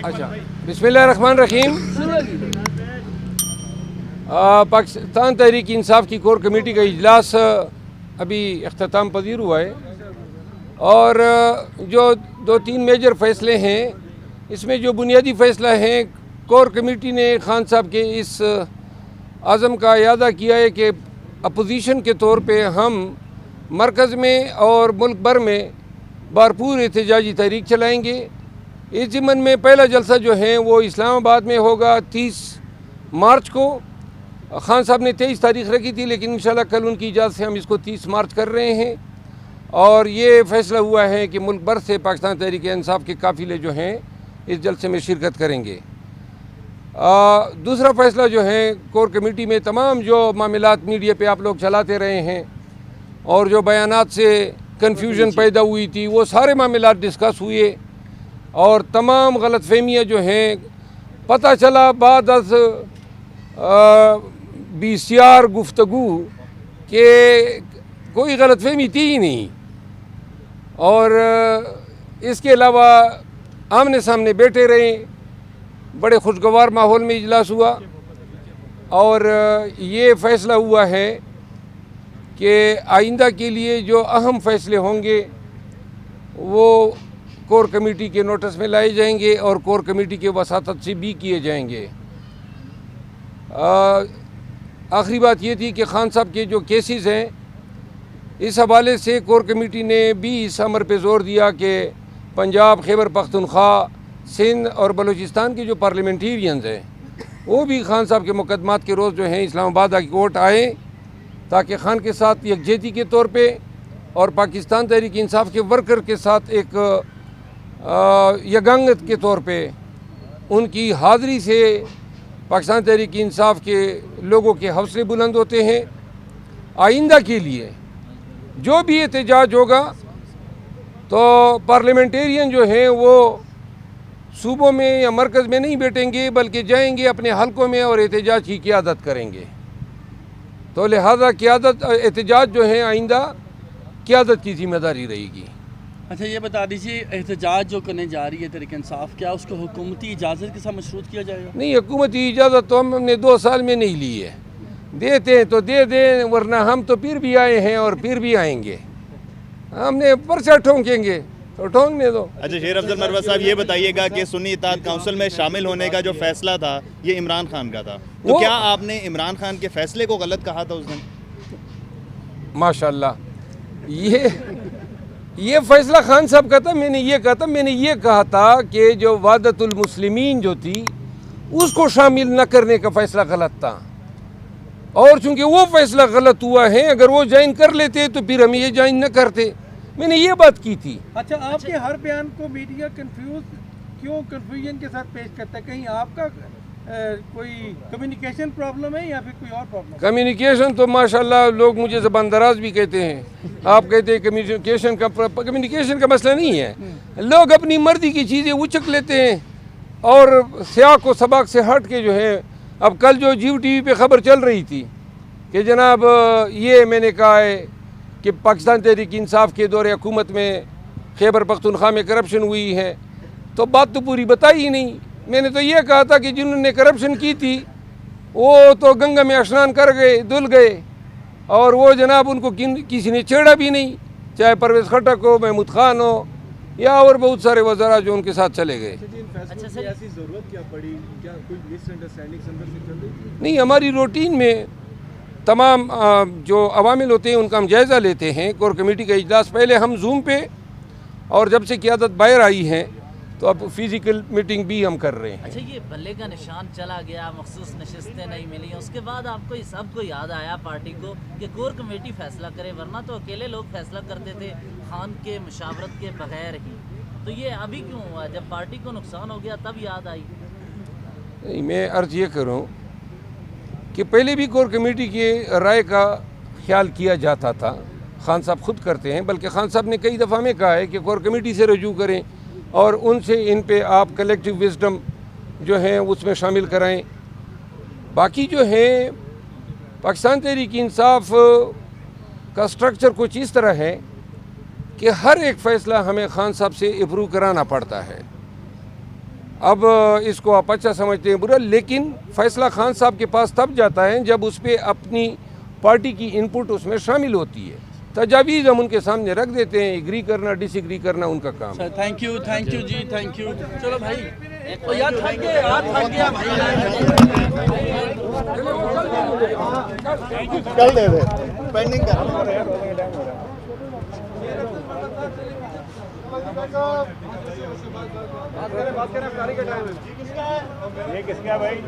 اچھا بسم اللہ الرحمن الرحیم. پاکستان تحریک انصاف کی کور کمیٹی کا اجلاس ابھی اختتام پذیر ہوا ہے اور جو 2-3 میجر فیصلے ہیں اس میں جو بنیادی فیصلہ ہیں کور کمیٹی نے خان صاحب کے اس عزم کا اعادہ کیا ہے کہ اپوزیشن کے طور پہ ہم مرکز میں اور ملک بھر میں بھرپور احتجاجی تحریک چلائیں گے. اس ضمن میں پہلا جلسہ جو ہے وہ اسلام آباد میں ہوگا 30 مارچ کو. خان صاحب نے 23 تاریخ رکھی تھی لیکن انشاءاللہ کل ان کی اجازت سے ہم اس کو 30 مارچ کر رہے ہیں اور یہ فیصلہ ہوا ہے کہ ملک بھر سے پاکستان تحریک انصاف کے قافلے جو ہیں اس جلسے میں شرکت کریں گے. دوسرا فیصلہ جو ہے کور کمیٹی میں تمام جو معاملات میڈیا پہ آپ لوگ چلاتے رہے ہیں اور جو بیانات سے کنفیوژن پیدا ہوئی تھی وہ سارے معاملات ڈسکس ہوئے اور تمام غلط فہمیاں جو ہیں پتہ چلا بعد از بسیار گفتگو کہ کوئی غلط فہمی تھی ہی نہیں اور اس کے علاوہ آمنے سامنے بیٹھے رہے. بڑے خوشگوار ماحول میں اجلاس ہوا اور یہ فیصلہ ہوا ہے کہ آئندہ کے لیے جو اہم فیصلے ہوں گے وہ کور کمیٹی کے نوٹس میں لائے جائیں گے اور کور کمیٹی کے وساطت سے بھی کیے جائیں گے. آخری بات یہ تھی کہ خان صاحب کے جو کیسز ہیں اس حوالے سے کور کمیٹی نے بھی اس امر پہ زور دیا کہ پنجاب، خیبر پختونخوا، سندھ اور بلوچستان کے جو پارلیمنٹیرینز ہیں وہ بھی خان صاحب کے مقدمات کے روز جو ہیں اسلام آباد ہائی کورٹ آئے تاکہ خان کے ساتھ یکجہتی کے طور پہ اور پاکستان تحریک انصاف کے ورکر کے ساتھ ایک یگانگت کے طور پہ ان کی حاضری سے پاکستان تحریک انصاف کے لوگوں کے حوصلے بلند ہوتے ہیں. آئندہ کے لیے جو بھی احتجاج ہوگا تو پارلیمنٹیرین جو ہیں وہ صوبوں میں یا مرکز میں نہیں بیٹھیں گے بلکہ جائیں گے اپنے حلقوں میں اور احتجاج کی قیادت کریں گے. تو لہذا قیادت احتجاج جو ہے آئندہ قیادت کی ذمہ داری رہے گی. اچھا یہ بتا دیجیے احتجاج جو کرنے جا رہی ہے تحریک انصاف کیا اس کو حکومتی اجازت کے ساتھ مشروط کیا جائے گا؟ نہیں، حکومتی اجازت تو ہم نے 2 سال میں نہیں لی ہے. دیتے ہیں تو دے دیں ورنہ ہم تو پھر بھی آئے ہیں اور پھر بھی آئیں گے. ہم نے پرچہ ٹھونکیں گے تو ٹھونکنے دو. اچھا شیر افضل مروت صاحب یہ بتائیے گا کہ سنی اتحاد کونسل میں شامل ہونے کا جو فیصلہ تھا یہ عمران خان کا تھا تو کیا آپ نے عمران خان کے فیصلے کو غلط کہا تھا اس دن؟ ماشاءاللہ یہ فیصلہ خان صاحب کا تھا. میں نے یہ کہا تھا کہ جو وحدت المسلمین جو تھی اس کو شامل نہ کرنے کا فیصلہ غلط تھا اور چونکہ وہ فیصلہ غلط ہوا ہے اگر وہ جوائن کر لیتے تو پھر ہم یہ جوائن نہ کرتے. میں نے یہ بات کی تھی. اچھا آپ کے ہر بیان کو میڈیا کنفیوژن کے ساتھ پیش کرتا ہے، کہیں آپ کا کوئی کمیونیکیشن پرابلم ہے یا پھر کوئی اور پرابلم؟ کمیونیکیشن تو ماشاءاللہ لوگ مجھے زبان دراز بھی کہتے ہیں. آپ کہتے ہیں کمیونیکیشن کا مسئلہ نہیں ہے. لوگ اپنی مرضی کی چیزیں اچک لیتے ہیں اور سیاق و سباق سے ہٹ کے جو ہے. اب کل جو جیو ٹی وی پہ خبر چل رہی تھی کہ جناب یہ میں نے کہا ہے کہ پاکستان تحریک انصاف کے دور حکومت میں خیبر پختونخوا میں کرپشن ہوئی ہے تو بات تو پوری بتائی ہی نہیں. میں نے تو یہ کہا تھا کہ جنہوں نے کرپشن کی تھی وہ تو گنگا میں اشنان کر گئے، دھل گئے اور وہ جناب ان کو کسی نے چھیڑا بھی نہیں، چاہے پرویز خٹک ہو، محمود خان ہو یا اور بہت سارے وزراء جو ان کے ساتھ چلے گئے. نہیں، ہماری روٹین میں تمام جو عوامل ہوتے ہیں ان کا ہم جائزہ لیتے ہیں. کور کمیٹی کا اجلاس پہلے ہم زوم پہ اور جب سے قیادت باہر آئی ہے تو اب فزیکل میٹنگ بھی ہم کر رہے ہیں. اچھا یہ بلے کا نشان چلا گیا، مخصوص نشستیں نہیں ملی، اس کے بعد آپ کو سب کو یاد آیا پارٹی کو کہ کور کمیٹی فیصلہ کرے ورنہ تو اکیلے لوگ فیصلہ کرتے تھے خان کے مشاورت کے بغیر ہی. تو یہ ابھی کیوں ہوا؟ جب پارٹی کو نقصان ہو گیا تب یاد آئی؟ نہیں، میں عرض یہ کروں کہ پہلے بھی کور کمیٹی کی رائے کا خیال کیا جاتا تھا. خان صاحب خود کرتے ہیں، بلکہ خان صاحب نے کئی دفعہ میں کہا ہے کہ کور کمیٹی سے رجوع کریں اور ان سے ان پہ آپ کلیکٹیو وزڈم جو ہیں اس میں شامل کرائیں. باقی جو ہیں پاکستان تحریک انصاف کا سٹرکچر کچھ اس طرح ہے کہ ہر ایک فیصلہ ہمیں خان صاحب سے اپروو کرانا پڑتا ہے. اب اس کو آپ اچھا سمجھتے ہیں برا، لیکن فیصلہ خان صاحب کے پاس تب جاتا ہے جب اس پہ اپنی پارٹی کی انپٹ اس میں شامل ہوتی ہے. تجاویز ہم ان کے سامنے رکھ دیتے ہیں، ایگری کرنا ڈس ایگری کرنا ان کا کام ہے. تھینک یو جی، تھینک یو. چلو بھائی یار تھک گیا بھائی. کل دے دے پینڈنگ کر. یہ کس کا بھائی؟